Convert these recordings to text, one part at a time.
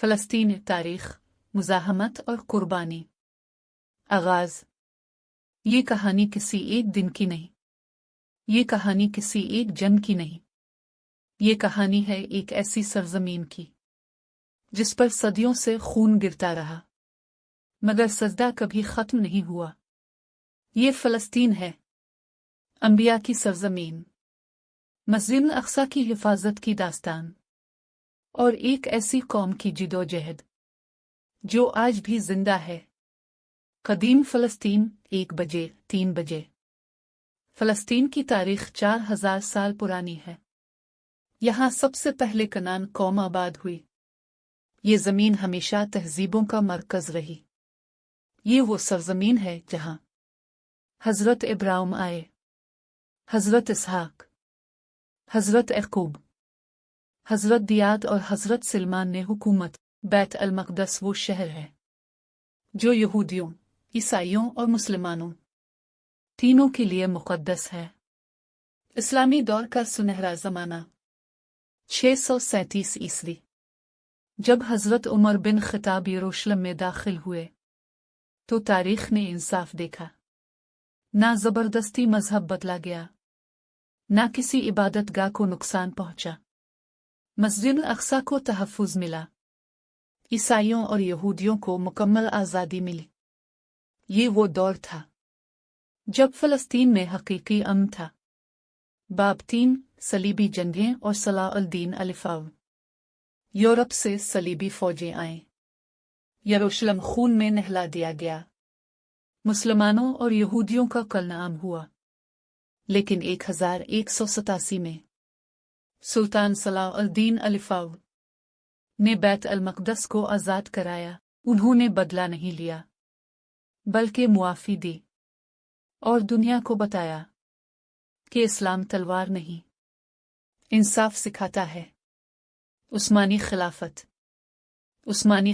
फ़लस्तीन तारीख़, मुज़ाहमत और कुर्बानी। आगाज़। ये कहानी किसी एक दिन की नहीं, ये कहानी किसी एक जंग की नहीं, ये कहानी है एक ऐसी सरजमीन की जिस पर सदियों से खून गिरता रहा मगर सजदा कभी ख़त्म नहीं हुआ। ये फ़लस्तीन है, अंबिया की सरजमीन, मस्जिद अक्सा की हिफाजत की दास्तान और एक ऐसी कौम की जिदोजहद जो आज भी जिंदा है। कदीम फ़लस्तीन 1 बजे 3 बजे। फ़लस्तीन की तारीख़ 4000 साल पुरानी है। यहाँ सबसे पहले कनान कौम आबाद हुई। ये ज़मीन हमेशा तहज़ीबों का मरकज़ रही। ये वो सरज़मीन है जहाँ हज़रत इब्राहिम आए, हज़रत इसहाक, हज़रत याकूब, हज़रत दियाद और हज़रत सलमान ने हुकूमत। बैत अल मक़दस वो शहर है जो यहूदियों, ईसाइयों और मुसलमानों तीनों के लिए मुक़द्दस है। इस्लामी दौर का सुनहरा ज़माना 637 ईस्वी। जब हज़रत उमर बिन ख़त्ताब यरूशलेम में दाखिल हुए तो तारीख़ ने इंसाफ देखा। ना ज़बरदस्ती मज़हब बदला गया, ना किसी इबादतगाह को नुकसान पहुंचा। मस्जिद अक्सा को तहफ़्फ़ुज़ मिला, ईसाइयों और यहूदियों को मुकम्मल आज़ादी मिली। ये वो दौर था जब फ़लस्तीन में हकीकी अमन था। बाब 3 सलीबी जंगें और सलाह अल दीन अलिफ़ाव। यूरोप से सलीबी फ़ौजें आईं, यरूशलेम खून में नहला दिया गया। मुसलमानों और यहूदियों का कलनाम हुआ। लेकिन 1187 में सुल्तान सलाह अल दीन अलिफ़ाव ने बैत अल मक़दस को आज़ाद कराया। उन्होंने बदला नहीं लिया बल्कि मुआफ़ी दी और दुनिया को बताया कि इस्लाम तलवार नहीं, इंसाफ सिखाता है। उस्मानी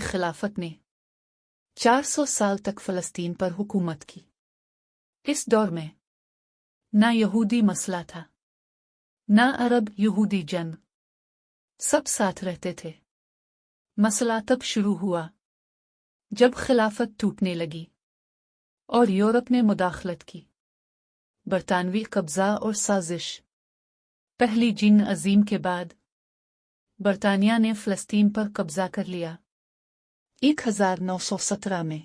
खिलाफत ने 400 साल तक फ़लस्तीन पर हुकूमत की। इस दौर में ना यहूदी मसला था, ना अरब यहूदी जंग, सब साथ रहते थे। मसला तब शुरू हुआ जब खिलाफत टूटने लगी और यूरोप ने मुदाखलत की। बरतानवी कब्ज़ा और साजिश। पहली जिन अजीम के बाद बरतानिया ने फ़लस्तीन पर कब्ज़ा कर लिया। 1917 में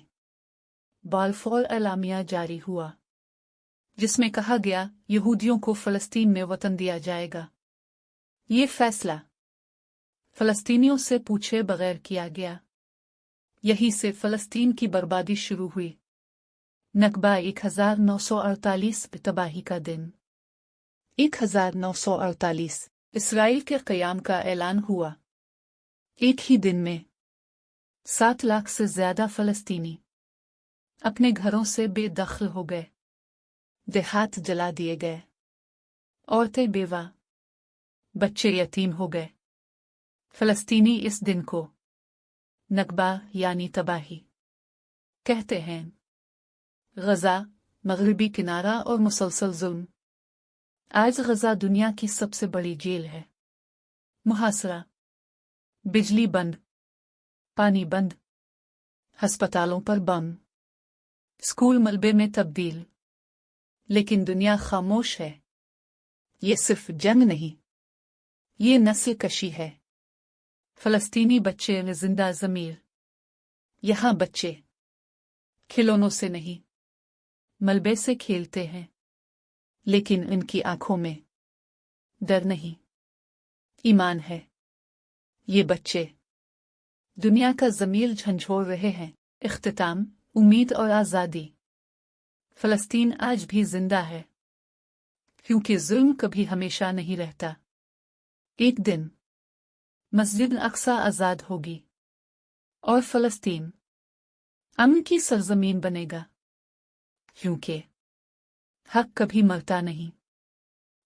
बाल्फोर एलामिया जारी हुआ जिसमें कहा गया यहूदियों को फ़लस्तीन में वतन दिया जाएगा। ये फैसला फ़लस्तीनियों से पूछे बगैर किया गया। यहीं से फ़लस्तीन की बर्बादी शुरू हुई। नकबा 1948 तबाही का दिन। 1948 इसराइल के क़याम का ऐलान हुआ। एक ही दिन में 7 लाख से ज़्यादा फ़लस्तीनी अपने घरों से बेदखल हो गए। देहात जला दिए गए, औरतें बेवा, बच्चे यतीम हो गए। फ़लस्तीनी इस दिन को नकबा यानी तबाही कहते हैं। गज़ा, मग़रिबी किनारा और मुसलसल जुल्म। आज गज़ा दुनिया की सबसे बड़ी जेल है। मुहासरा, बिजली बंद, पानी बंद, हस्पतालों पर बम, स्कूल मलबे में तब्दील। लेकिन दुनिया खामोश है। ये सिर्फ जंग नहीं, ये नस्ल कशी है। फ़लस्तीनी बच्चे जिंदा ज़मीर। यहाँ बच्चे खिलौनों से नहीं, मलबे से खेलते हैं, लेकिन इनकी आंखों में डर नहीं, ईमान है। ये बच्चे दुनिया का ज़मीर झंझोड़ रहे हैं। इख्तिताम, उम्मीद और आज़ादी। फ़लस्तीन आज भी जिंदा है क्योंकि जुल्म कभी हमेशा नहीं रहता। एक दिन मस्जिद अक्सा आज़ाद होगी और फ़लस्तीन अमन की सरजमीन बनेगा क्योंकि हक कभी मरता नहीं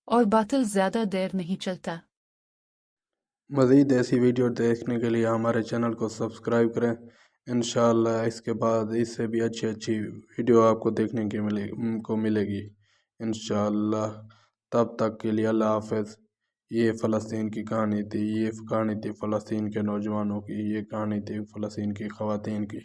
और बातिल ज़्यादा देर नहीं चलता। मज़ीद ऐसी वीडियो देखने के लिए हमारे चैनल को सब्सक्राइब करें। इंशाअल्लाह इसके बाद इससे भी अच्छी वीडियो आपको देखने को मिलेगी इंशाअल्लाह। तब तक के लिए अल्लाह हाफ़िज़। یہ فلسطین کی کہانی تھی، یہ کہانی تھی فلسطین کے نوجوانوں کی، یہ کہانی تھی فلسطین کی خواتین کی۔